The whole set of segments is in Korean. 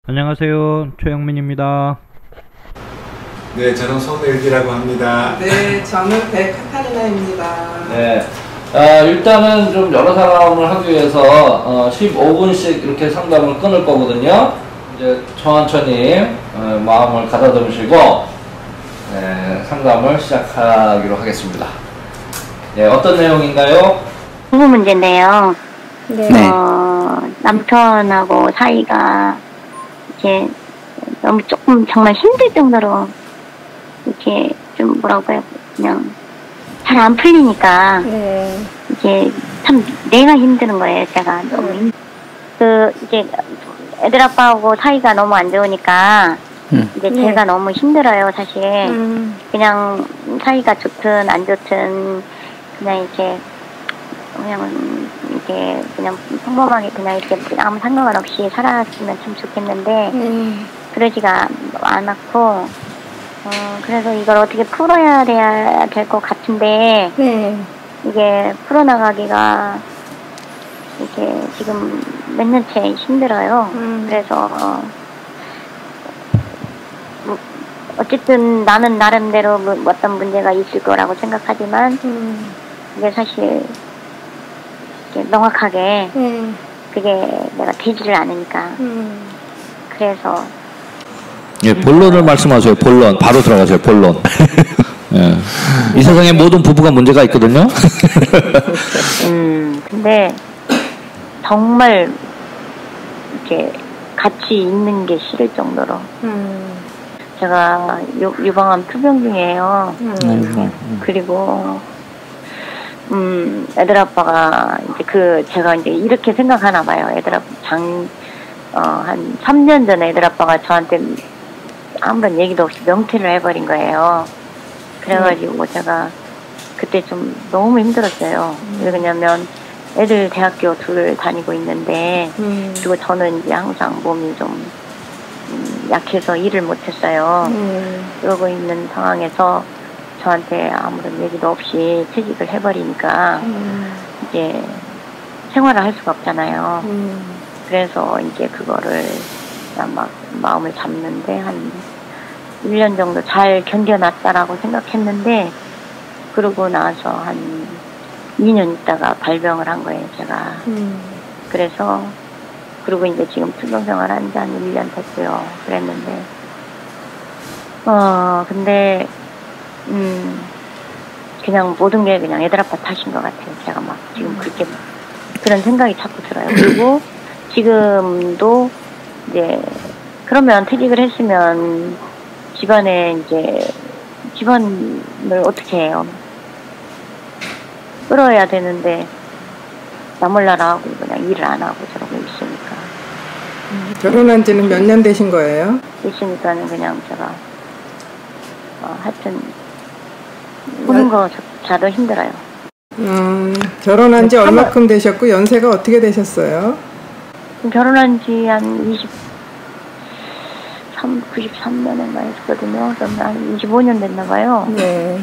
안녕하세요. 최영민입니다. 네, 저는 손일기라고 합니다. 네, 저는 백카타리나입니다. 네. 일단은 좀 여러 사람을 하기 위해서 15분씩 이렇게 상담을 끊을 거거든요. 이제 천천히 마음을 가다듬으시고 상담을 시작하기로 하겠습니다. 네, 어떤 내용인가요? 부부 문제인데요. 네. 남편하고 사이가 이렇게 너무 조금 정말 힘들 정도로 이렇게 좀 뭐라고 해야 그냥 잘 안 풀리니까 네. 이게 참 내가 힘드는 거예요. 제가 너무 이제 애들 아빠하고 사이가 너무 안 좋으니까 이제 네. 제가 너무 힘들어요. 사실 그냥 사이가 좋든 안 좋든 그냥 이렇게 그냥 평범하게 그냥 이렇게 아무 상관 없이 살았으면 참 좋겠는데 그러지가 않았고 그래서 이걸 어떻게 풀어야 될 것 같은데 네. 이게 풀어나가기가 이게 지금 몇 년째 힘들어요. 그래서 어쨌든 나는 나름대로 어떤 문제가 있을 거라고 생각하지만 이게 사실 이게 명확하게 그게 내가 되지를 않으니까 그래서 예, 본론을 말씀하세요. 본론. 바로 들어가세요. 본론. 예. 이 세상에 모든 부부가 문제가 있거든요. 근데 정말 이렇게 같이 있는 게 싫을 정도로 제가 유방암 투병 중이에요. 그리고 애들 아빠가 이제 제가 이제 이렇게 생각하나 봐요. 애들 아빠 한 3년 전에 애들 아빠가 저한테 아무런 얘기도 없이 명퇴를 해버린 거예요. 그래가지고 제가 그때 좀 너무 힘들었어요. 왜 그러냐면 애들 대학교 둘 다니고 있는데 그리고 저는 이제 항상 몸이 좀 약해서 일을 못했어요. 그러고 있는 상황에서 저한테 아무런 얘기도 없이 퇴직을 해버리니까 이제 생활을 할 수가 없잖아요. 그래서 이제 그거를 막 마음을 잡는데 한 1년 정도 잘 견뎌놨다라고 생각했는데 그러고 나서 한 2년 있다가 발병을 한 거예요, 제가. 그래서 그리고 이제 지금 투병생활 한 지 한 1년 됐고요. 그랬는데 근데 그냥 모든 게 그냥 애들 아빠 탓인 것 같아요. 제가 막 지금 그렇게 그런 생각이 자꾸 들어요. 그리고 지금도 이제 그러면 퇴직을 했으면 집안을 어떻게 해요? 끌어야 되는데 나 몰라라 하고 그냥 일을 안 하고 저러고 있으니까. 결혼한 지는 몇 년 되신 거예요? 있으니까는 그냥 제가 하여튼 보는 거조차도 힘들어요. 결혼한 지 얼마큼 되셨고 연세가 어떻게 되셨어요? 결혼한 지 한 93년인가 했거든요. 그럼 한 25년 됐나 봐요. 네.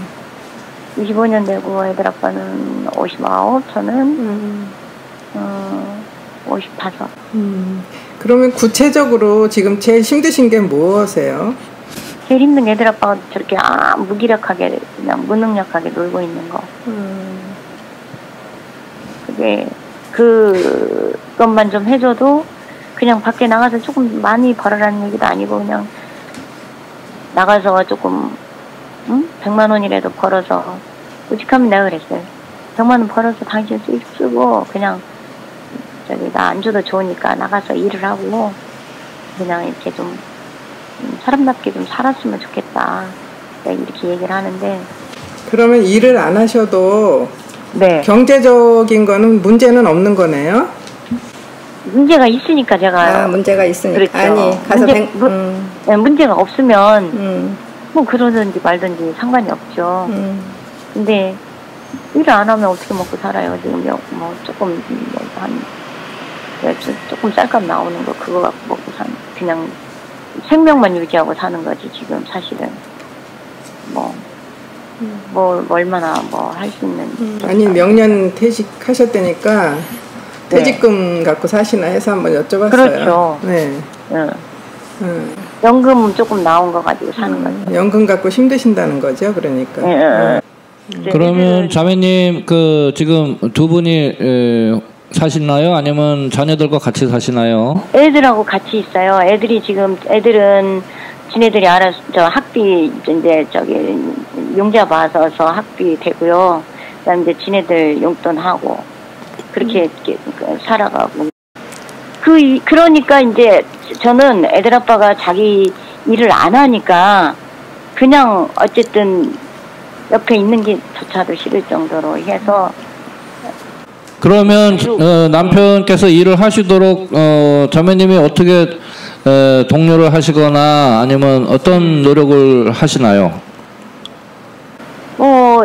25년 되고 애들 아빠는 59, 저는 55. 그러면 구체적으로 지금 제일 힘드신 게 무엇이에요? 제일 힘든 애들 아빠가 저렇게 무기력하게 그냥 무능력하게 놀고 있는 거. 그게 그것만 좀 해줘도 그냥 밖에 나가서 조금 많이 벌어라는 얘기도 아니고 그냥 나가서 조금 100만 원이라도 벌어서 오직하면 내가 그랬어요. 100만 원 벌어서 당신 쓰고 그냥 나 안 줘도 좋으니까 나가서 일을 하고 그냥 이렇게 좀 사람답게 좀 살았으면 좋겠다. 이렇게 얘기를 하는데 그러면 일을 안 하셔도 네. 경제적인 거는 문제는 없는 거네요? 문제가 있으니까 제가 문제가 있으니까. 그렇죠. 아니 가서 문제가 없으면 뭐 그러든지 말든지 상관이 없죠. 근데 일을 안 하면 어떻게 먹고 살아요? 지금 뭐 조금 조금 쌀값 나오는 거 그거 갖고 먹고 그냥 생명만 유지하고 사는 거지 지금 사실은 뭐 얼마나 뭐 할 수 있는 아니 명년 퇴직하셨다니까 퇴직금 갖고 사시나 해서 한번 여쭤봤어요. 그렇죠. 네. 연금 조금 나온 거 가지고 사는 거죠. 연금 갖고 힘드신다는 거죠, 그러니까. 네. 그러면 자매님 그 지금 두 분이 사시나요? 아니면 자녀들과 같이 사시나요? 애들하고 같이 있어요. 애들은 지네들이 알아서 저 학비 이제 저기 용자 받아서 학비 되고요. 그다음 이제 지네들 용돈 하고 그렇게 살아가고. 그러니까 이제 저는 애들 아빠가 자기 일을 안 하니까 그냥 어쨌든 옆에 있는 게 조차도 싫을 정도로 해서. 그러면 남편께서 일을 하시도록 자매님이 어떻게 독려를 하시거나 아니면 어떤 노력을 하시나요?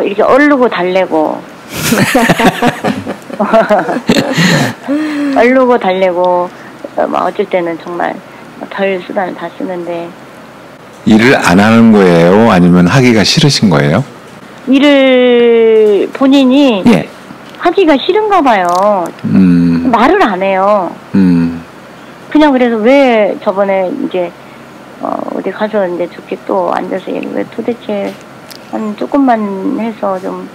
이렇게 얼르고 달래고 얼르고 달래고 막 어쩔 때는 정말 별 수단을 다 쓰는데. 일을 안 하는 거예요? 아니면 하기가 싫으신 거예요? 일을 본인이 예. 하기가 싫은가 봐요. 말을 안 해요. 그냥 그래서 왜 저번에 이제 어디 가서 이제 좋게 또 앉아서 왜 도대체 한 조금만 해서 좀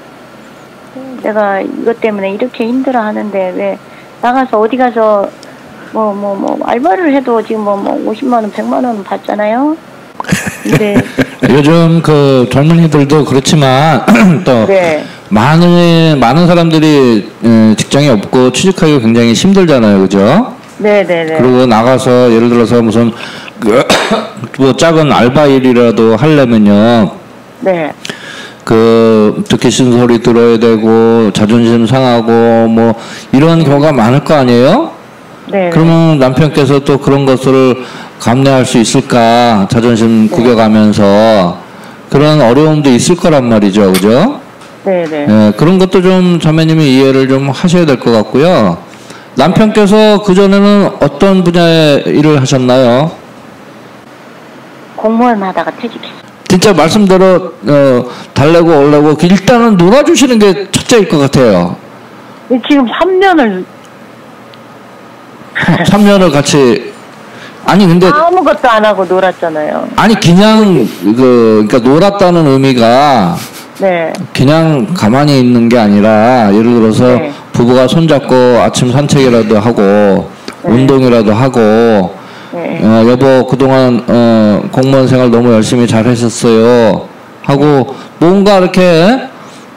내가 이것 때문에 이렇게 힘들어 하는데 왜 나가서 어디 가서 뭐 알바를 해도 지금 뭐 50만 원, 100만 원 받잖아요. 근데 요즘 그 젊은이들도 그렇지만 또 네. 많은 사람들이 직장이 없고 취직하기가 굉장히 힘들잖아요, 그죠? 네네네. 그리고 나가서 예를 들어서 무슨 뭐 작은 알바 일이라도 하려면요. 네. 듣기 싫은 소리 들어야 되고 자존심 상하고 뭐 이런 경우가 많을 거 아니에요? 네. 그러면 남편께서 또 그런 것을 감내할 수 있을까? 자존심 구겨가면서 그런 어려움도 있을 거란 말이죠, 그죠? 네네. 예, 그런 것도 좀 자매님이 이해를 좀 하셔야 될 것 같고요. 남편께서 그전에는 어떤 분야의 일을 하셨나요? 공무원 하다가 퇴직했어요. 진짜 말씀대로 달래고 올래고 일단은 놀아주시는 게 첫째일 것 같아요. 지금 3년을 3년을 같이 근데 아무것도 안 하고 놀았잖아요. 그냥 그러니까 놀았다는 의미가 네. 그냥 가만히 있는 게 아니라 예를 들어서 네. 부부가 손잡고 아침 산책이라도 하고 네. 운동이라도 하고 네. 여보 그동안 공무원 생활 너무 열심히 잘 하셨어요 하고 뭔가 이렇게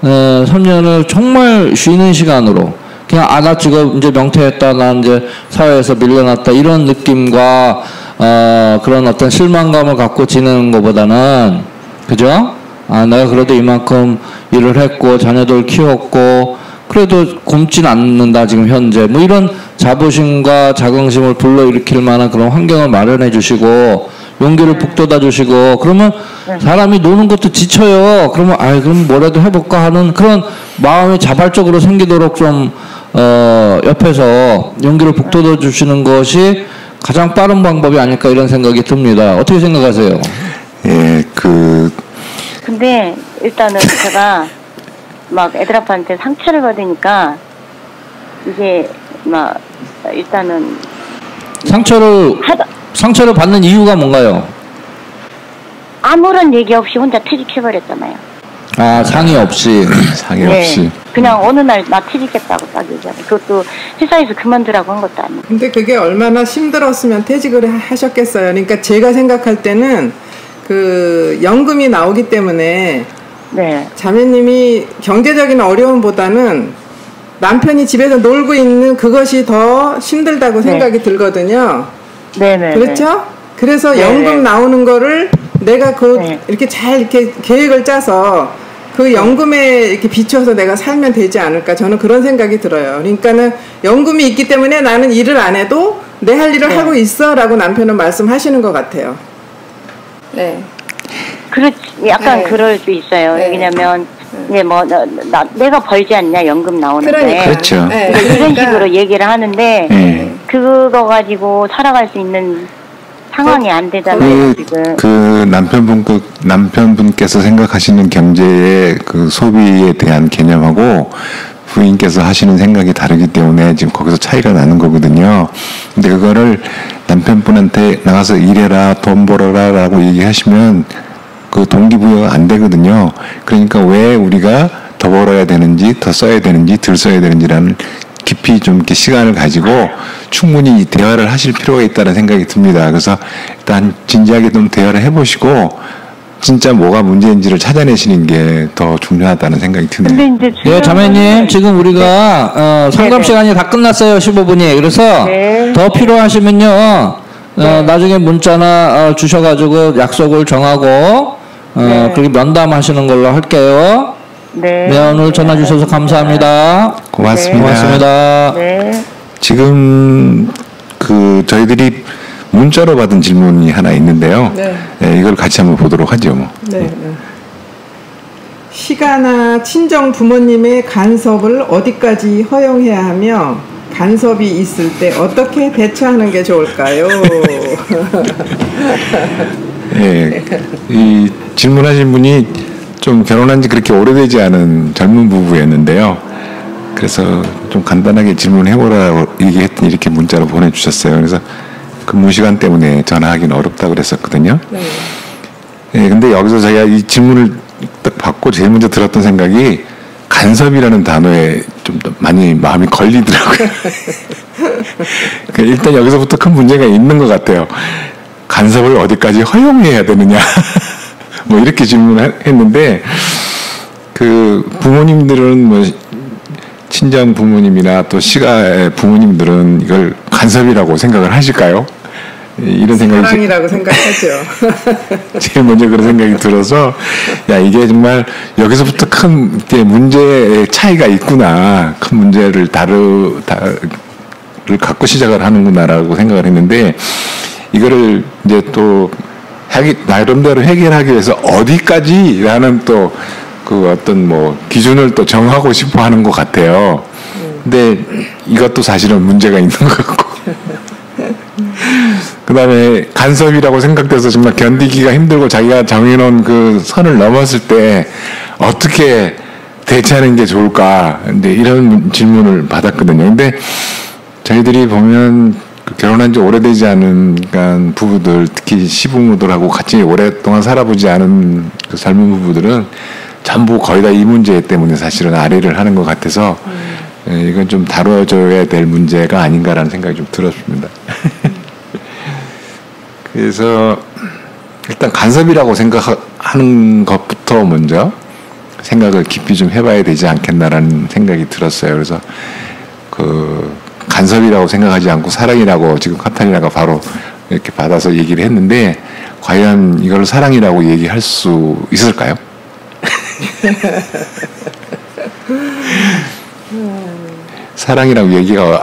3년을 정말 쉬는 시간으로 그냥 나 지금 이제 명퇴했다 나 이제 사회에서 밀려났다 이런 느낌과 그런 어떤 실망감을 갖고 지내는 것보다는 그죠? 내가 그래도 이만큼 일을 했고 자녀들 키웠고 그래도 굶진 않는다 지금 현재 뭐 이런 자부심과 자긍심을 불러일으킬 만한 그런 환경을 마련해 주시고 용기를 북돋아 주시고 그러면 사람이 노는 것도 지쳐요. 그러면 그럼 뭐라도 해볼까 하는 그런 마음이 자발적으로 생기도록 좀 옆에서 용기를 북돋아 주시는 것이 가장 빠른 방법이 아닐까 이런 생각이 듭니다. 어떻게 생각하세요? 예, 근데 일단은 제가 막 애들 아빠한테 상처를 받으니까 이게 막 일단은 상처를 받는 이유가 뭔가요? 아무런 얘기 없이 혼자 퇴직해버렸잖아요. 상의 없이. 상의 네. 없이. 그냥 어느 날 나 퇴직했다고 딱 얘기하고 그것도 회사에서 그만두라고 한 것도 아니고. 근데 그게 얼마나 힘들었으면 퇴직을 하셨겠어요. 그러니까 제가 생각할 때는 그 연금이 나오기 때문에 네. 자매님이 경제적인 어려움보다는 남편이 집에서 놀고 있는 그것이 더 힘들다고 생각이 들거든요. 네네. 그렇죠? 그래서 네네. 연금 나오는 거를 내가 네. 이렇게 잘 이렇게 계획을 짜서 그 연금에 이렇게 비춰서 내가 살면 되지 않을까 저는 그런 생각이 들어요. 그러니까는 연금이 있기 때문에 나는 일을 안 해도 내 할 일을 하고 있어라고 남편은 말씀하시는 것 같아요. 네. 그렇지, 약간 네. 그럴 수 있어요. 네. 왜냐면 이제 뭐 내가 벌지 않냐 연금 나오는데. 그러니까. 그렇죠. 네. 이런 그러니까. 식으로 얘기를 하는데 네. 그거 가지고 살아갈 수 있는 상황이 안 되잖아요 지금. 남편분께서 생각하시는 경제의 그 소비에 대한 개념하고 부인께서 하시는 생각이 다르기 때문에 지금 거기서 차이가 나는 거거든요. 근데 그거를 남편분한테 나가서 일해라, 돈 벌어라 라고 얘기하시면 그 동기부여가 안 되거든요. 그러니까 왜 우리가 더 벌어야 되는지, 더 써야 되는지, 덜 써야 되는지라는 깊이 좀 이렇게 시간을 가지고 충분히 대화를 하실 필요가 있다는 생각이 듭니다. 그래서 일단 진지하게 좀 대화를 해보시고 진짜 뭐가 문제인지를 찾아내시는 게 더 중요하다는 생각이 드네요. 근데 이제 예, 자매님, 지금 우리가 상담 시간이 다 끝났어요. 15분이. 그래서 더 필요하시면요. 나중에 문자나 주셔가지고 약속을 정하고 그렇게 면담하시는 걸로 할게요. 네. 네, 오늘 전화 주셔서 감사합니다. 고맙습니다. 고맙습니다. 네. 지금 저희들이 문자로 받은 질문이 하나 있는데요. 네. 네, 이걸 같이 한번 보도록 하죠. 뭐. 네. 시가나 친정 부모님의 간섭을 어디까지 허용해야 하며 간섭이 있을 때 어떻게 대처하는 게 좋을까요? 네, 이 질문하신 분이 좀 결혼한 지 그렇게 오래되지 않은 젊은 부부였는데요. 그래서 좀 간단하게 질문해보라고 얘기했더니 이렇게 문자로 보내주셨어요. 그래서 근무 시간 때문에 전화하기는 어렵다고 그랬었거든요. 네, 근데 여기서 제가 이 질문을 딱 받고 제일 먼저 들었던 생각이 간섭이라는 단어에 좀 더 많이 마음이 걸리더라고요. 일단 여기서부터 큰 문제가 있는 것 같아요. 간섭을 어디까지 허용해야 되느냐. 뭐 이렇게 질문했는데 그 부모님들은 뭐 친정 부모님이나 또 시가의 부모님들은 이걸 간섭이라고 생각을 하실까요? 이런 생각이 사랑이라고 생각하죠. 제일 먼저 그런 생각이 들어서 야 이게 정말 여기서부터 큰 문제의 차이가 있구나, 큰 문제를 를 갖고 시작을 하는구나라고 생각을 했는데 이거를 이제 또 나름대로 해결하기 위해서 어디까지라는 또 그 어떤 뭐 기준을 또 정하고 싶어 하는 것 같아요. 근데 이것도 사실은 문제가 있는 것 같고. 그 다음에 간섭이라고 생각돼서 정말 견디기가 힘들고 자기가 정해놓은 그 선을 넘었을 때 어떻게 대처하는 게 좋을까. 근데 이런 질문을 받았거든요. 근데 저희들이 보면 결혼한 지 오래되지 않은 그러니까 부부들, 특히 시부모들하고 같이 오랫동안 살아보지 않은 그 젊은 부부들은 전부 거의 다 이 문제 때문에 사실은 아래를 하는 것 같아서 이건 좀 다뤄줘야 될 문제가 아닌가라는 생각이 좀 들었습니다. 그래서 일단 간섭이라고 생각하는 것부터 먼저 생각을 깊이 좀 해봐야 되지 않겠나라는 생각이 들었어요. 그래서 그 간섭이라고 생각하지 않고 사랑이라고 지금 카타리나가 바로 이렇게 받아서 얘기를 했는데 과연 이걸 사랑이라고 얘기할 수 있을까요? 사랑이라고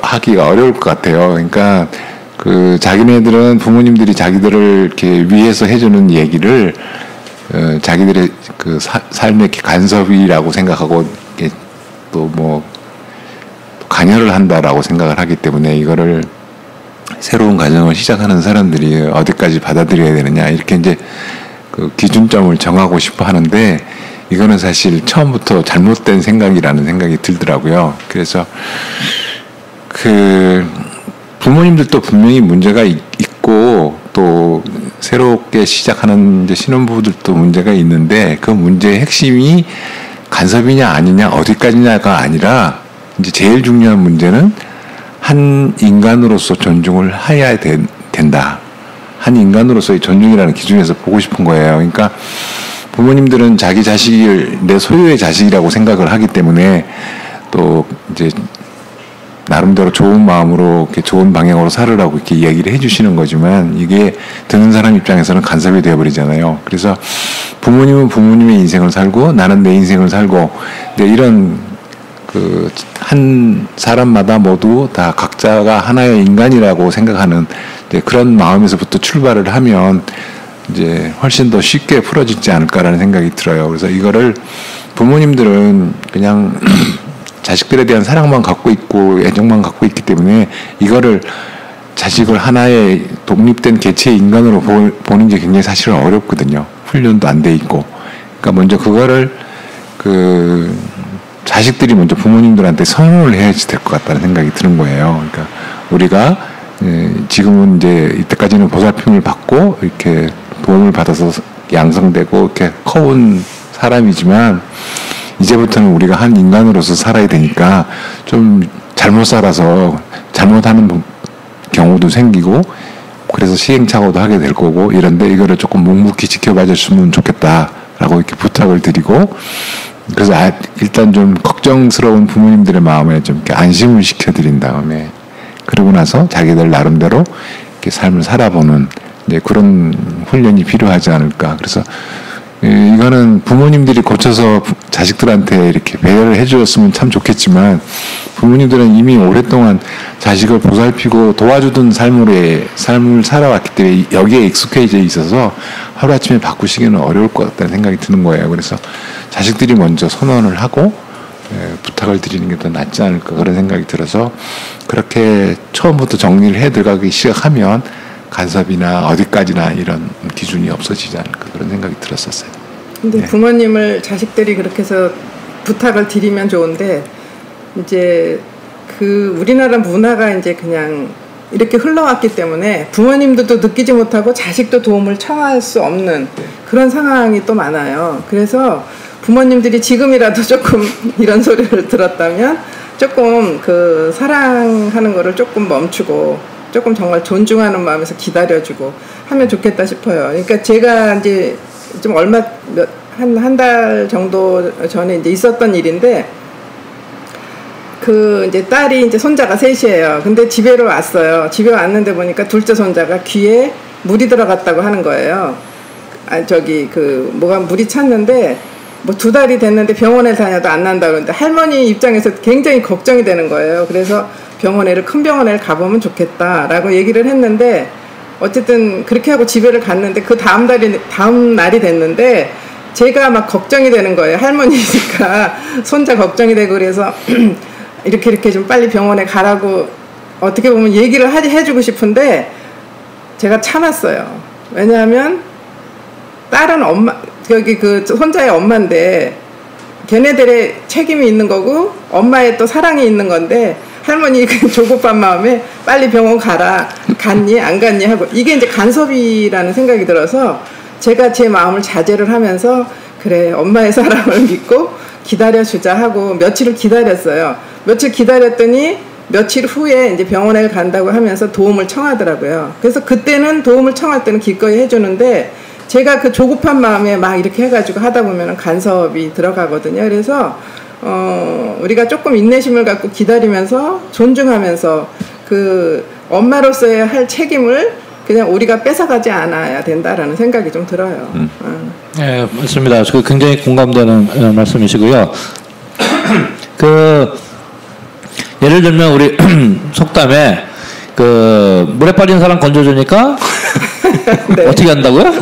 하기가 어려울 것 같아요. 그러니까 그 자기네들은 부모님들이 자기들을 이렇게 위해서 해주는 얘기를 자기들의 그 삶의 간섭이라고 생각하고 또 뭐 관여를 한다라고 생각을 하기 때문에 이거를 새로운 가정을 시작하는 사람들이 어디까지 받아들여야 되느냐 이렇게 이제 그 기준점을 정하고 싶어 하는데 이거는 사실 처음부터 잘못된 생각이라는 생각이 들더라고요. 그래서 그 부모님들도 분명히 문제가 있고 또 새롭게 시작하는 이제 신혼부부들도 문제가 있는데 그 문제의 핵심이 간섭이냐 아니냐 어디까지냐가 아니라 이제 제일 중요한 문제는 한 인간으로서 존중을 해야 된다. 한 인간으로서의 존중이라는 기준에서 보고 싶은 거예요. 그러니까 부모님들은 자기 자식을 내 소유의 자식이라고 생각을 하기 때문에 또 이제 나름대로 좋은 마음으로 이렇게 좋은 방향으로 살으라고 이렇게 이야기를 해주시는 거지만 이게 듣는 사람 입장에서는 간섭이 되어버리잖아요. 그래서 부모님은 부모님의 인생을 살고 나는 내 인생을 살고 근데 이런 그 한 사람마다 모두 다 각자가 하나의 인간이라고 생각하는 이제 그런 마음에서부터 출발을 하면 이제 훨씬 더 쉽게 풀어지지 않을까라는 생각이 들어요. 그래서 이거를 부모님들은 그냥 자식들에 대한 사랑만 갖고 있고 애정만 갖고 있기 때문에 이거를 자식을 하나의 독립된 개체의 인간으로 보는 게 굉장히 사실은 어렵거든요. 훈련도 안 돼 있고. 그러니까 먼저 그거를 자식들이 먼저 부모님들한테 선언을 해야지 될 것 같다는 생각이 드는 거예요. 그러니까 우리가 지금은 이제 이때까지는 보살핌을 받고 이렇게 도움을 받아서 양성되고 이렇게 커온 사람이지만 이제부터는 우리가 한 인간으로서 살아야 되니까 좀 잘못 살아서 잘못하는 경우도 생기고 그래서 시행착오도 하게 될 거고 이런데 이거를 조금 묵묵히 지켜봐 줬으면 좋겠다라고 이렇게 부탁을 드리고 그래서 일단 좀 걱정스러운 부모님들의 마음에 좀 이렇게 안심을 시켜드린 다음에 그러고 나서 자기들 나름대로 이렇게 삶을 살아보는 이제 그런 훈련이 필요하지 않을까. 그래서 이거는 부모님들이 고쳐서 자식들한테 이렇게 배려를 해주었으면 참 좋겠지만 부모님들은 이미 오랫동안 자식을 보살피고 도와주던 삶을 살아왔기 때문에 여기에 익숙해져 있어서 하루아침에 바꾸시기는 어려울 것 같다는 생각이 드는 거예요. 그래서 자식들이 먼저 선언을 하고 부탁을 드리는 게 더 낫지 않을까 그런 생각이 들어서 그렇게 처음부터 정리를 해 들어가기 시작하면 간섭이나 어디까지나 이런 기준이 없어지지 않을까 그런 생각이 들었었어요. 근데 네. 부모님을 자식들이 그렇게 해서 부탁을 드리면 좋은데 이제 그 우리나라 문화가 이제 그냥 이렇게 흘러왔기 때문에 부모님들도 느끼지 못하고 자식도 도움을 청할 수 없는 그런 상황이 또 많아요. 그래서 부모님들이 지금이라도 조금 이런 소리를 들었다면 조금 그 사랑하는 거를 조금 멈추고 조금 정말 존중하는 마음에서 기다려주고 하면 좋겠다 싶어요. 그러니까 제가 이제 좀 한 달 정도 전에 이제 있었던 일인데 그 이제 딸이 이제 손자가 셋이에요. 근데 집에로 왔어요. 집에 왔는데 보니까 둘째 손자가 귀에 물이 들어갔다고 하는 거예요. 뭐가 물이 찼는데 뭐 2달이 됐는데 병원에 다녀도 안 난다 그러는데 할머니 입장에서 굉장히 걱정이 되는 거예요. 그래서 큰 병원에 가보면 좋겠다라고 얘기를 했는데 어쨌든 그렇게 하고 집에를 갔는데 그 다음 날이 됐는데 제가 막 걱정이 되는 거예요. 할머니니까 손자 걱정이 되고 그래서 이렇게 좀 빨리 병원에 가라고 어떻게 보면 얘기를 해주고 싶은데 제가 참았어요. 왜냐하면 딸은 그 손자의 엄마인데 걔네들의 책임이 있는 거고 엄마의 또 사랑이 있는 건데 할머니 그 조급한 마음에 빨리 병원 가라 갔니 안 갔니 하고 이게 이제 간섭이라는 생각이 들어서 제가 제 마음을 자제를 하면서 그래 엄마의 사랑을 믿고 기다려주자 하고 며칠을 기다렸어요. 며칠 기다렸더니 며칠 후에 이제 병원에 간다고 하면서 도움을 청하더라고요. 그래서 그때는 도움을 청할 때는 기꺼이 해주는데 제가 그 조급한 마음에 막 이렇게 해가지고 하다 보면 간섭이 들어가거든요. 그래서 우리가 조금 인내심을 갖고 기다리면서 존중하면서 그 엄마로서의 할 책임을 그냥 우리가 뺏어가지 않아야 된다라는 생각이 좀 들어요. 네, 맞습니다. 굉장히 공감되는 말씀이시고요. 예를 들면 우리 속담에 물에 빠진 사람 건져주니까 네. 어떻게 한다고요?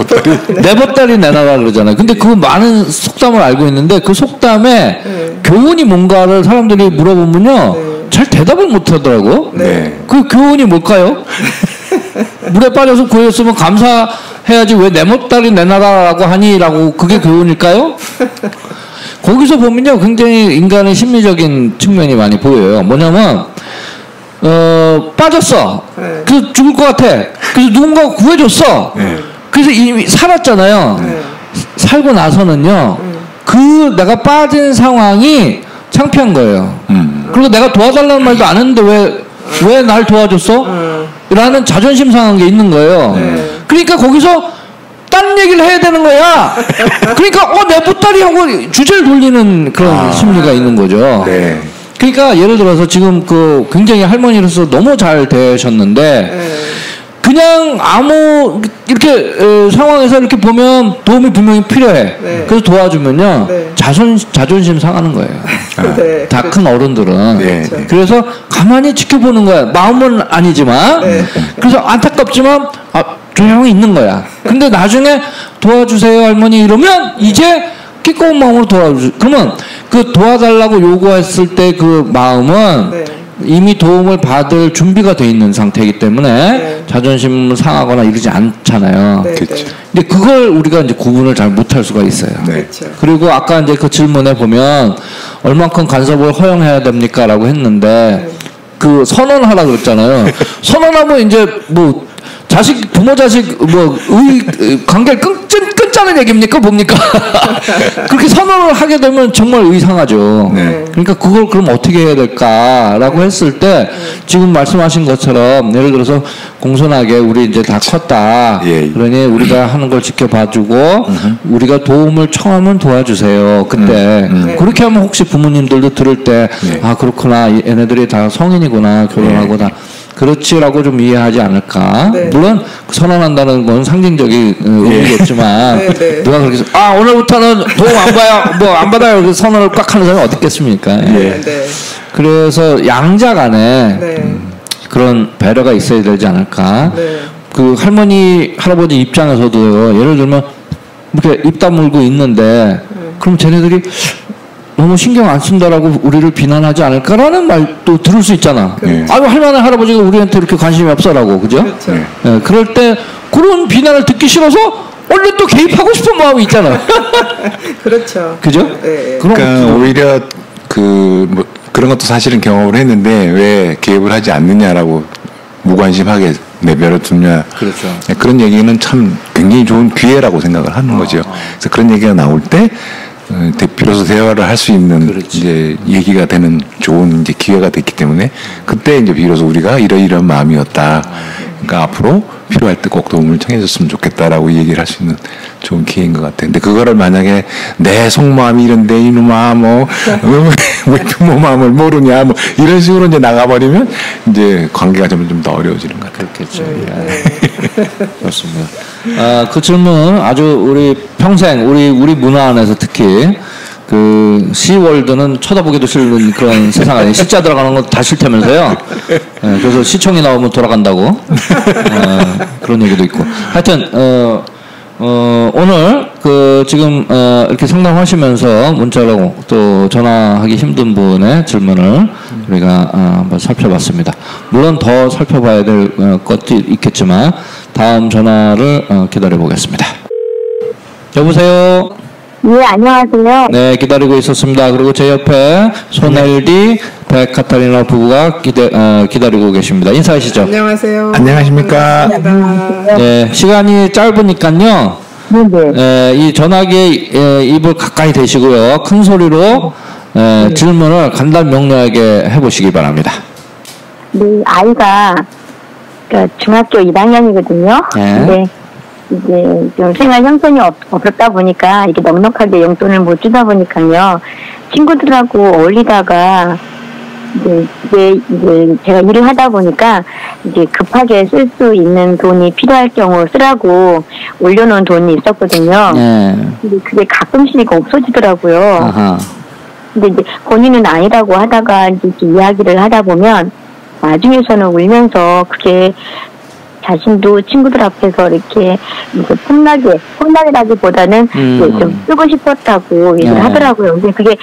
내 보따리 내놔라 그러잖아요. 근데 그 많은 속담을 알고 있는데 그 속담에 교훈이 뭔가를 사람들이 물어보면요 잘 대답을 못 하더라고. 그 교훈이 뭘까요? 물에 빠져서 구했으면 감사해야지 왜 내 보따리 내놔라라고 하니라고 그게 교훈일까요? 거기서 보면요 굉장히 인간의 심리적인 측면이 많이 보여요. 뭐냐면 빠졌어. 그래서 죽을 것 같아. 그래서 누군가가 구해줬어. 그래서 이미 살았잖아요. 살고 나서는요 그 내가 빠진 상황이 창피한 거예요. 그리고 내가 도와달라는 말도 안 했는데 왜 날 도와줬어? 라는 자존심 상한 게 있는 거예요. 그러니까 거기서 딴 얘기를 해야 되는 거야. 그러니까 내 보따리 하고 주제를 돌리는 그런 심리가 있는 거죠. 그러니까 예를 들어서 지금 굉장히 할머니로서 너무 잘 되셨는데 그냥 이렇게 상황에서 이렇게 보면 도움이 분명히 필요해. 그래서 도와주면요 자존심 상하는 거예요. 다 큰 어른들은. 그래서 가만히 지켜보는 거야. 마음은 아니지만. 그래서 안타깝지만 조용히 있는 거야. 근데 나중에 도와주세요 할머니 이러면 이제 기꺼운 마음으로 도와주세요. 그러면 그 도와달라고 요구했을 때 그 마음은 이미 도움을 받을 준비가 돼 있는 상태이기 때문에 자존심을 상하거나 이러지 않잖아요. 그렇죠. 근데 그걸 우리가 이제 구분을 잘 못할 수가 있어요. 그렇죠. 그리고 아까 이제 그 질문에 보면 얼만큼 간섭을 허용해야 됩니까라고 했는데 그 선언하라 그랬잖아요. 선언하면 이제 뭐 부모 자식 뭐 관계를 끊자는 얘기입니까 뭡니까? 그렇게 선언을 하게 되면 정말 의상하죠. 그러니까 그걸 그럼 어떻게 해야 될까라고 했을 때 지금 말씀하신 것처럼 예를 들어서 공손하게 우리 이제 다 컸다. 그러니 우리가 하는 걸 지켜봐주고 우리가 도움을 청하면 도와주세요. 그때 그렇게 하면 혹시 부모님들도 들을 때 아 그렇구나 얘네들이 다 성인이구나 결혼하고 다. 그렇지라고 좀 이해하지 않을까. 물론 선언한다는 건 상징적인 의미겠지만 누가 그렇게 해서 아 오늘부터는 도움 안 봐요 뭐 안 받아요 그래서 선언을 꽉 하는 사람이 어디 있겠습니까. 그래서 양자 간에 그런 배려가 있어야 되지 않을까. 그 할머니 할아버지 입장에서도 예를 들면 이렇게 입 다물고 있는데 그럼 쟤네들이 너무 신경 안 쓴다라고 우리를 비난하지 않을까라는 말도 들을 수 있잖아. 아유 할머니 할아버지가 우리한테 이렇게 관심이 없어라고 그죠? 그럴 때 그런 비난을 듣기 싫어서 얼른 또 개입하고 싶은 마음이 있잖아. 그렇죠. 그죠? 그러니까 오히려 뭐 그런 것도 사실은 경험을 했는데 왜 개입을 하지 않느냐라고 무관심하게 내버려 두냐. 그렇죠. 그런 얘기는 참 굉장히 좋은 기회라고 생각을 하는 거죠. 그래서 그런 얘기가 나올 때 비로소 대화를 할 수 있는 이제 얘기가 되는 좋은 이제 기회가 됐기 때문에 그때 이제 비로소 우리가 이러이러한 마음이었다. 그러니까 앞으로 필요할 때 꼭 도움을 청해줬으면 좋겠다라고 얘기를 할 수 있는 좋은 기회인 것 같아요. 근데 그거를 만약에 내 속마음이 이런데 이놈아 왜 부모 마음을 모르냐 뭐 이런 식으로 이제 나가버리면 이제 관계가 좀 더 어려워지는 것 같아요. 그렇겠죠. 그렇습니다. 그 질문 아주 우리 평생 우리 문화 안에서 특히 그 시월드는 쳐다보기도 싫은 그런 세상 아니에요. 시자 들어가는 건 다 싫다면서요. 그래서 시청이 나오면 돌아간다고 그런 얘기도 있고. 하여튼 오늘 그 지금 이렇게 상담하시면서 문자로 또 전화하기 힘든 분의 질문을 우리가 한번 살펴봤습니다. 물론 더 살펴봐야 될 것도 있겠지만 다음 전화를 기다려 보겠습니다. 여보세요. 예, 안녕하세요. 네, 기다리고 있었습니다. 그리고 제 옆에 손엘디 백카타리나 부부가 기다리고 계십니다. 인사하시죠. 안녕하세요. 안녕하십니까. 네, 시간이 짧으니까요. 네, 이 전화기에 입을 가까이 대시고요. 큰 소리로 질문을 간단 명료하게 해보시기 바랍니다. 네, 아이가 중학교 1학년이거든요. 네. 이제 좀 생활 형편이 없었다 보니까 이렇게 넉넉하게 용돈을 못 주다 보니까요. 친구들하고 어울리다가 이제 제가 일을 하다 보니까 이제 급하게 쓸 수 있는 돈이 필요할 경우 쓰라고 올려놓은 돈이 있었거든요. 근데 그게 가끔씩 없어지더라고요. 아하. 근데 이제 본인은 아니라고 하다가 이제 이야기를 하다 보면 나중에서는 울면서 그게 자신도 친구들 앞에서 이렇게 폼나게라기보다는 좀 쓰고 싶었다고 얘기를 하더라고요. 근데 그게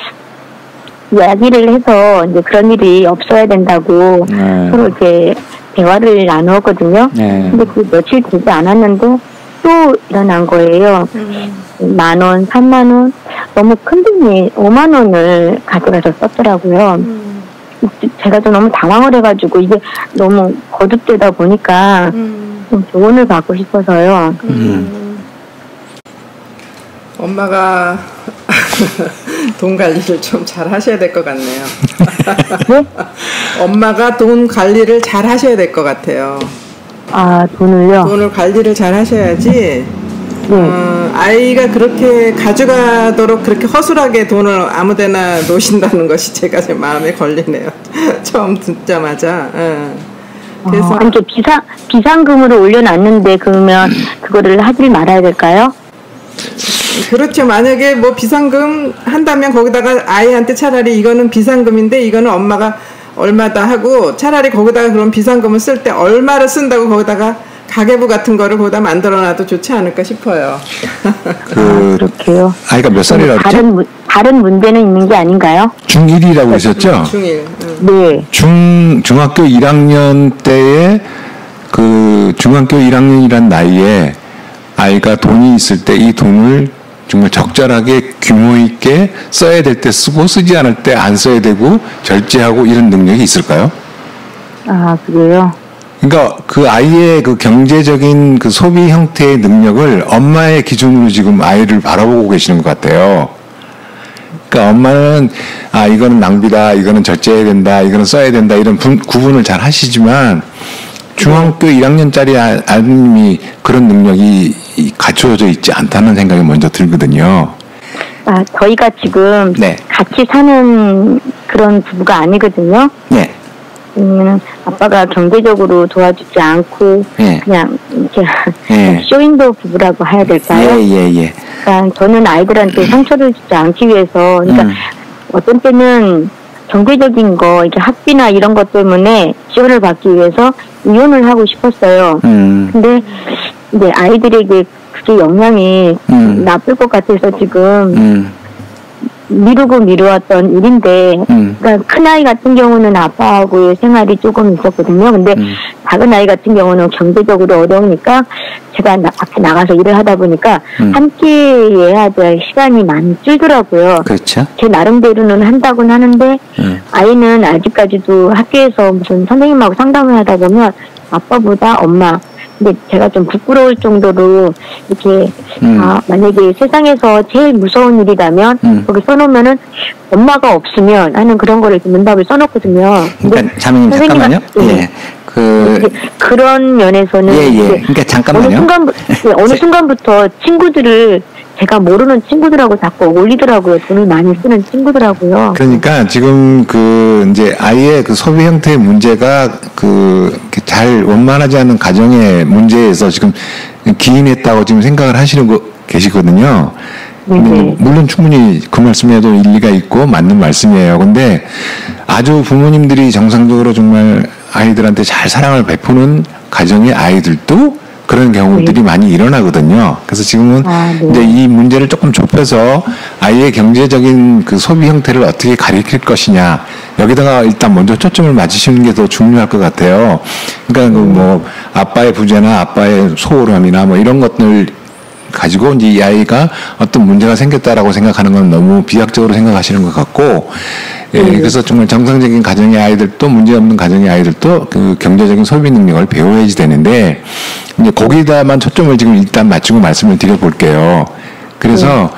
이야기를 해서 이제 그런 일이 없어야 된다고 서로 이렇게 대화를 나누었거든요. 근데 그 며칠 되지 않았는데 또 일어난 거예요. 10,000원, 30,000원, 너무 큰 돈이 50,000원을 가져가서 썼더라고요. 제가 좀 너무 당황을 해가지고 이게 너무 거듭되다 보니까 좀 조언을 받고 싶어서요. 엄마가 돈 관리를 좀 잘 하셔야 될 것 같네요. 네? 엄마가 돈 관리를 잘 하셔야 될 것 같아요. 아, 돈을요? 돈을 관리를 잘 하셔야지. 아이가 그렇게 가져가도록 그렇게 허술하게 돈을 아무데나 놓으신다는 것이 제가 제 마음에 걸리네요. 처음 듣자마자. 그래서 이렇게 비상금으로 올려놨는데 그러면 그거를 하질 말아야 될까요? 그렇죠. 만약에 뭐 비상금 한다면 거기다가 아이한테 차라리 이거는 비상금인데 이거는 엄마가 얼마다 하고 차라리 거기다가 그런 비상금을 쓸 때 얼마를 쓴다고 거기다가 가계부 같은 거를 보다 만들어놔도 좋지 않을까 싶어요. 그렇게요. 아이가 몇 살이라고 했죠? 다른 문제는 있는 게 아닌가요? 중1이라고 하셨죠? 중1. 네. 중학교 1학년 때에 그 중학교 1학년이란 나이에 아이가 돈이 있을 때 이 돈을 정말 적절하게 규모 있게 써야 될 때 쓰고 쓰지 않을 때 안 써야 되고 절제하고 이런 능력이 있을까요? 아, 그래요? 그러니까 그 아이의 그 경제적인 그 소비 형태의 능력을 엄마의 기준으로 지금 아이를 바라보고 계시는 것 같아요. 그러니까 엄마는 아 이거는 낭비다, 이거는 절제해야 된다, 이거는 써야 된다 이런 구분을 잘 하시지만 중학교 1학년짜리 아드님이 그런 능력이 갖춰져 있지 않다는 생각이 먼저 들거든요. 아, 저희가 지금 네. 같이 사는 그런 부부가 아니거든요. 네. 아빠가 경제적으로 도와주지 않고 예. 그냥 이렇게 예. 쇼윈도 부부라고 해야 될까요? 예. 그러니까 저는 아이들한테 상처를 주지 않기 위해서 그러니까 어떤 때는 경제적인 거 이렇게 학비나 이런 것 때문에 지원을 받기 위해서 이혼을 하고 싶었어요. 근데 이제 아이들에게 그게 영향이 나쁠 것 같아서 지금 미루고 미루었던 일인데, 그러니까 큰 아이 같은 경우는 아빠하고의 생활이 조금 있었거든요. 근데 작은 아이 같은 경우는 경제적으로 어려우니까 제가 밖에 나가서 일을 하다 보니까 함께 해야 될 시간이 많이 줄더라고요. 그렇죠. 제 나름대로는 한다고는 하는데 아이는 아직까지도 학교에서 무슨 선생님하고 상담을 하다 보면 아빠보다 엄마. 근데 제가 좀 부끄러울 정도로 이렇게 만약에 세상에서 제일 무서운 일이라면 거기 써놓으면은 엄마가 없으면 하는 그런 거를 문답을 써놓거든요. 그러니까 자매님 잠깐만요. 예. 그런 면에서는 그러니까 잠깐만요. 어느 순간부터 친구들을 제가 모르는 친구들하고 자꾸 어울리더라고요. 돈을 많이 쓰는 친구들하고요. 그러니까 지금 그 이제 아이의 그 소비 형태의 문제가 그 잘 원만하지 않은 가정의 문제에서 지금 기인했다고 지금 생각을 하시는 계시거든요. 근데 물론 충분히 그 말씀에도 일리가 있고 맞는 말씀이에요. 근데 아주 부모님들이 정상적으로 정말 아이들한테 잘 사랑을 베푸는 가정의 아이들도 그런 경우들이 많이 일어나거든요. 그래서 지금은 이제 이 문제를 조금 좁혀서 아이의 경제적인 그 소비 형태를 어떻게 가리킬 것이냐 여기다가 일단 먼저 초점을 맞추시는 게 더 중요할 것 같아요. 그러니까 그 뭐 아빠의 부재나 아빠의 소홀함이나 뭐 이런 것들 가지고 이제 이 아이가 어떤 문제가 생겼다라고 생각하는 건 너무 비약적으로 생각하시는 것 같고, 그래서 정말 정상적인 가정의 아이들도 문제 없는 가정의 아이들도 그 경제적인 소비 능력을 배워야지 되는데 이제 거기다만 초점을 지금 일단 맞추고 말씀을 드려볼게요. 그래서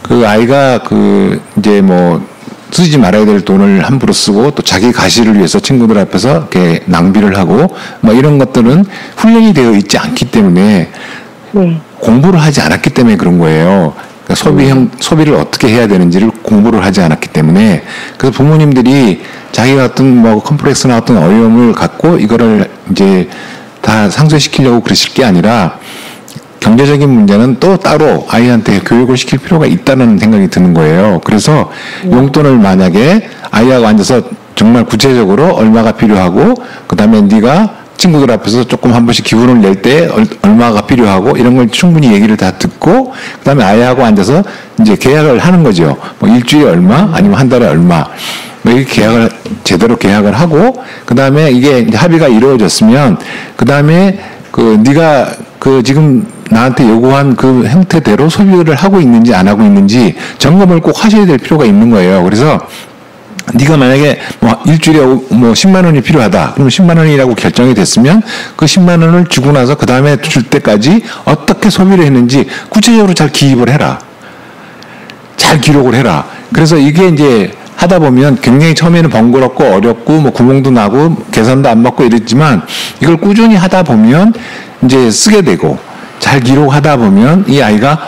그 아이가 그 이제 뭐 쓰지 말아야 될 돈을 함부로 쓰고 또 자기 가시를 위해서 친구들 앞에서 이렇게 낭비를 하고 뭐 이런 것들은 훈련이 되어 있지 않기 때문에 공부를 하지 않았기 때문에 그런 거예요. 그러니까 소비를 어떻게 해야 되는지를 공부를 하지 않았기 때문에 그래서 부모님들이 자기가 어떤 뭐 컴플렉스나 어떤 어려움을 갖고 이거를 이제 다 상쇄시키려고 그러실 게 아니라 경제적인 문제는 또 따로 아이한테 교육을 시킬 필요가 있다는 생각이 드는 거예요. 그래서 용돈을 만약에 아이하고 앉아서 정말 구체적으로 얼마가 필요하고 그다음에 네가 친구들 앞에서 조금 한 번씩 기분을 낼 때 얼마가 필요하고 이런 걸 충분히 얘기를 다 듣고 그다음에 아이하고 앉아서 이제 계약을 하는 거죠. 뭐 일주일에 얼마 아니면 한 달에 얼마 뭐 이렇게 계약을 제대로 계약을 하고 그다음에 이게 이제 합의가 이루어졌으면 그다음에 그 네가 그 지금 나한테 요구한 그 형태대로 소비를 하고 있는지 안 하고 있는지 점검을 꼭 하셔야 될 필요가 있는 거예요. 그래서 네가 만약에 뭐 일주일에 뭐 10만 원이 필요하다. 그러면 10만 원이라고 결정이 됐으면 그 10만 원을 주고 나서 그 다음에 줄 때까지 어떻게 소비를 했는지 구체적으로 잘 기입을 해라. 잘 기록을 해라. 그래서 이게 이제 하다 보면 굉장히 처음에는 번거롭고 어렵고 뭐 구멍도 나고 계산도 안 맞고 이랬지만 이걸 꾸준히 하다 보면 이제 쓰게 되고 잘 기록하다 보면 이 아이가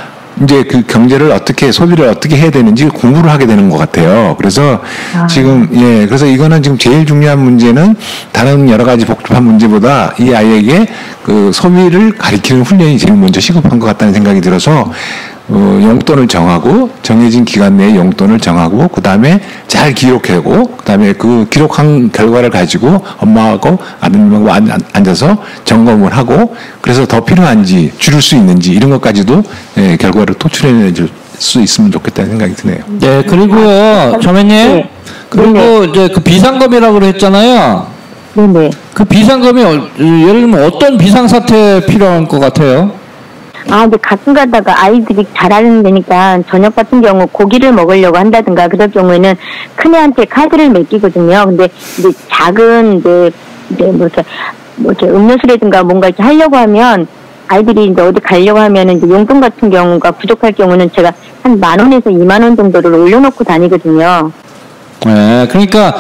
이제 그 경제를 어떻게 소비를 어떻게 해야 되는지 공부를 하게 되는 것 같아요. 그래서 지금 그래서 이거는 지금 제일 중요한 문제는 다른 여러 가지 복잡한 문제보다 이 아이에게 그 소비를 가리키는 훈련이 제일 먼저 시급한 것 같다는 생각이 들어서 용돈을 정하고 정해진 기간 내에 용돈을 정하고 그 다음에 잘 기록하고 그 다음에 그 기록한 결과를 가지고 엄마하고 아드님하고 앉아서 점검을 하고 그래서 더 필요한지 줄일 수 있는지 이런 것까지도 결과를 토출해 줄 수 있으면 좋겠다는 생각이 드네요. 네, 그리고요, 자매님. 네. 그리고 네네. 이제 그 비상금이라고 했잖아요. 네네. 그 비상금이 예를 들면 어떤 비상사태에 필요한 것 같아요? 아, 근데 가끔 가다가 아이들이 잘하는 데니까 저녁 같은 경우 고기를 먹으려고 한다든가 그럴 경우에는 큰애한테 카드를 맡기거든요. 근데 이제 작은 이제 뭐 이렇게 음료수라든가 뭔가 이렇게 하려고 하면 아이들이 이제 어디 가려고 하면은 이제 용돈 같은 경우가 부족할 경우는 제가 한 10,000원에서 20,000원 정도를 올려놓고 다니거든요. 네, 그러니까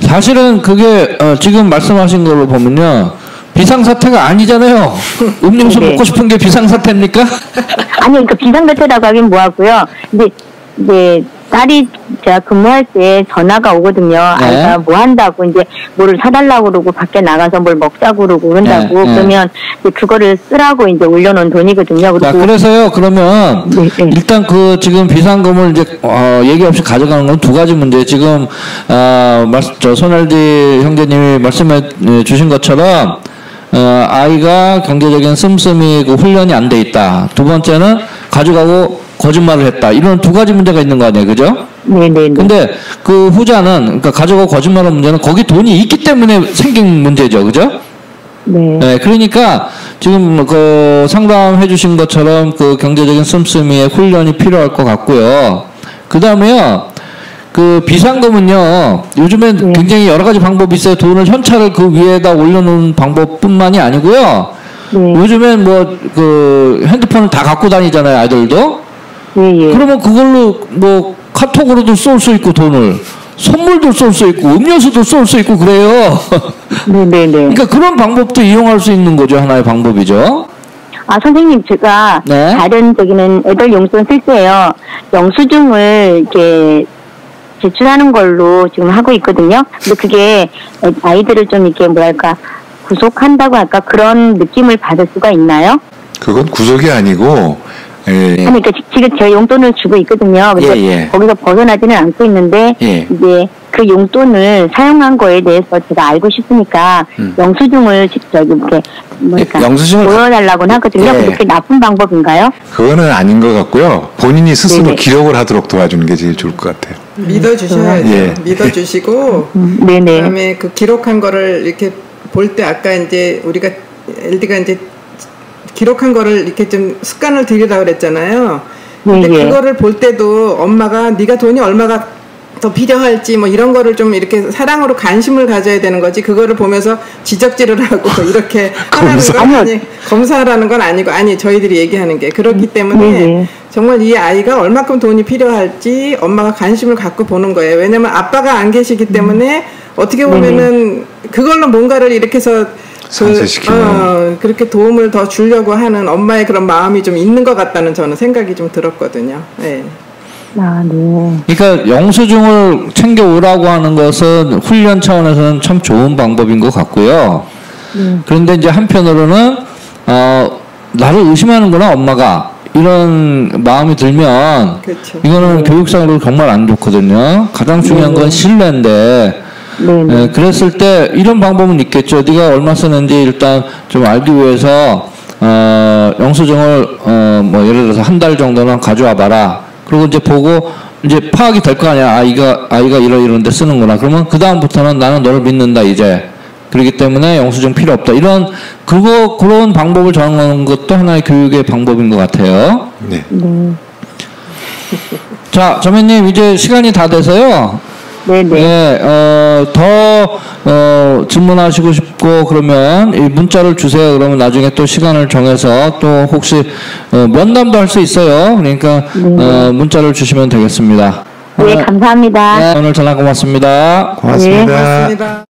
사실은 그게 지금 말씀하신 걸로 보면요. 비상사태가 아니잖아요. 음료수 네. 먹고 싶은 게 비상사태입니까? 아니, 그러니까 비상사태라고 하긴 뭐하고요. 이제 딸이 제가 근무할 때 전화가 오거든요. 네. 아이가 뭐 한다고 이제 뭐를 사달라고 그러고 밖에 나가서 뭘 먹자고 그러고 그런다고 네. 그러면 이제 그거를 쓰라고 이제 올려놓은 돈이거든요. 자, 그리고 그래서요, 그러면 네, 네. 일단 그 지금 비상금을 이제 얘기 없이 가져가는 건 두 가지 문제. 지금 저 손알디 형제님이 말씀해 주신 것처럼 아이가 경제적인 씀씀이 그 훈련이 안 돼 있다. 두 번째는 가져가고 거짓말을 했다. 이런 두 가지 문제가 있는 거 아니에요, 그죠? 네네네. 근데 그 후자는 그러니까 가져가고 거짓말하는 문제는 거기 돈이 있기 때문에 생긴 문제죠, 그죠? 네. 네, 그러니까 지금 그 상담해 주신 것처럼 그 경제적인 씀씀이의 훈련이 필요할 것 같고요. 그 다음에요, 그 비상금은요, 요즘엔 굉장히 여러 가지 방법이 있어요. 돈을 현찰을 그 위에다 올려놓은 방법뿐만이 아니고요. 요즘엔 뭐 그 핸드폰을 다 갖고 다니잖아요, 아이들도. 예. 그러면 그걸로 뭐 카톡으로도 쏠 수 있고 돈을 선물도 쏠 수 있고 음료수도 쏠 수 있고 그래요. 네네네. 그러니까 그런 방법도 이용할 수 있는 거죠. 하나의 방법이죠. 아, 선생님, 제가 네. 다른 저기는 애들 용돈 쓸 때요, 영수증을 이렇게 제출하는 걸로 지금 하고 있거든요. 근데 그게 아이들을 좀 이렇게 뭐랄까, 구속한다고 할까? 그런 느낌을 받을 수가 있나요? 그건 구속이 아니고 아니, 그러니까 지금 제가 용돈을 주고 있거든요. 근데 거기서 벗어나지는 않고 있는데 이제 그 용돈을 사용한 거에 대해서 제가 알고 싶으니까 영수증을 저기 이렇게 뭐랄까 보여달라고는 하거든요. 근데 그게 나쁜 방법인가요? 그거는 아닌 것 같고요. 본인이 스스로 기록을 하도록 도와주는 게 제일 좋을 것 같아요. 믿어주셔야죠. 믿어주시고 그다음에 그 기록한 거를 이렇게 볼 때 아까 이제 우리가 LD가 이제 기록한 거를 이렇게 좀 습관을 들이라고 그랬잖아요. 근데 그거를 볼 때도 엄마가 네가 돈이 얼마가 더 필요할지 뭐 이런 거를 좀 이렇게 사랑으로 관심을 가져야 되는 거지. 그거를 보면서 지적질을 하고 이렇게 하라는 건 아니 검사라는 건 아니고 아니 저희들이 얘기하는 게 그렇기 때문에 정말 이 아이가 얼마큼 돈이 필요할지 엄마가 관심을 갖고 보는 거예요. 왜냐면 아빠가 안 계시기 때문에 어떻게 보면은 그걸로 뭔가를 이렇게 해서 그렇게 도움을 더 주려고 하는 엄마의 그런 마음이 좀 있는 것 같다는 저는 생각이 좀 들었거든요. 네. 아, 네. 그러니까 영수증을 챙겨오라고 하는 것은 훈련 차원에서는 참 좋은 방법인 것 같고요. 그런데 이제 한편으로는 나를 의심하는구나 엄마가 이런 마음이 들면 이거는 교육상으로 정말 안 좋거든요. 가장 중요한 건 신뢰인데 그랬을 때 이런 방법은 있겠죠. 네가 얼마 쓰는지 일단 좀 알기 위해서 영수증을 뭐 예를 들어서 한 달 정도는 가져와 봐라. 그리고 이제 보고 이제 파악이 될 거 아니야. 아이가 이런데 쓰는구나. 그러면 그 다음부터는 나는 너를 믿는다 이제. 그렇기 때문에 영수증 필요 없다. 그런 방법을 정하는 것도 하나의 교육의 방법인 것 같아요. 네. 자, 자매님 이제 시간이 다 돼서요. 더 질문하시고 싶고 그러면 이 문자를 주세요. 그러면 나중에 또 시간을 정해서 또 혹시 면담도 할 수 있어요. 그러니까 문자를 주시면 되겠습니다. 네, 감사합니다. 오늘 전화 고맙습니다. 고맙습니다. 고맙습니다.